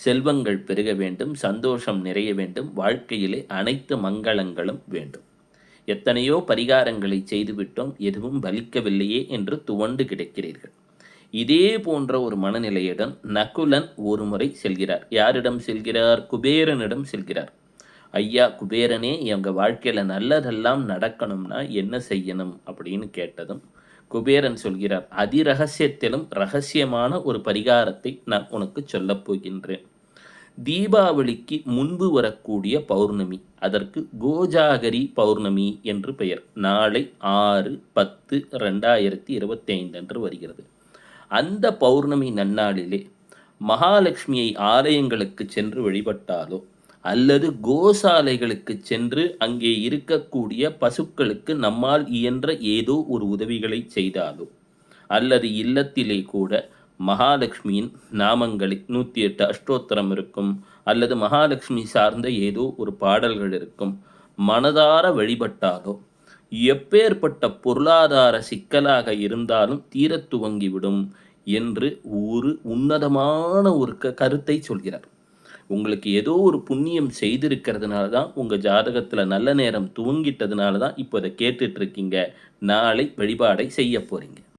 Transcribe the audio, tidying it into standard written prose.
செல்வங்கள் பெருக வேண்டும், சந்தோஷம் நிறைய வேண்டும், வாழ்க்கையிலே அனைத்து மங்களங்களும் வேண்டும். எத்தனையோ பரிகாரங்களை செய்துவிட்டோம், எதுவும் பலிக்கவில்லையே என்று துவண்டு கிடக்கிறீர்கள். இதே போன்ற ஒரு மனநிலையுடன் நகுலன் ஒரு முறை செல்கிறார். யாரிடம் செல்கிறார்? குபேரனிடம் செல்கிறார். ஐயா குபேரனே, எங்கள் வாழ்க்கையில் நல்லதெல்லாம் நடக்கணும்னா என்ன செய்யணும் அப்படின்னு கேட்டதும் குபேரன் சொல்கிறார், அதிரகசியத்திலும் ரகசியமான ஒரு பரிகாரத்தை நான் உனக்கு சொல்லப் போகின்றேன். தீபாவளிக்கு முன்பு வரக்கூடிய பௌர்ணமி, அதற்கு கோஜாகரி பௌர்ணமி என்று பெயர். நாளை 6/10/2025 அன்று வருகிறது. அந்த பௌர்ணமி நன்னாளிலே மகாலட்சுமியை ஆலயங்களுக்கு சென்று வழிபட்டாலோ அல்லது கோசாலைகளுக்கு சென்று அங்கே இருக்கக்கூடிய பசுக்களுக்கு நம்மால் இயன்ற ஏதோ ஒரு உதவிகளை செய்தாலோ, அல்லது இல்லத்திலே கூட மகாலட்சுமியின் நாமங்களை 108 அஷ்டோத்திரம் இருக்கும், அல்லது மகாலட்சுமி சார்ந்த ஏதோ ஒரு பாடல்கள் இருக்கும், மனதார வழிபட்டாலோ எப்பேற்பட்ட பொருளாதார சிக்கலாக இருந்தாலும் தீரத் துவங்கிவிடும் என்று ஒரு உன்னதமான ஒரு கருத்தை சொல்கிறார். உங்களுக்கு ஏதோ ஒரு புண்ணியம் செய்திருக்கிறதுனால தான் உங்கள் ஜாதகத்தில் நல்ல நேரம் துவங்கிட்டதுனால தான் இப்போ இதை கேட்டுட்டு இருக்கீங்க. நாளை வழிபாடை செய்ய போகிறீங்க.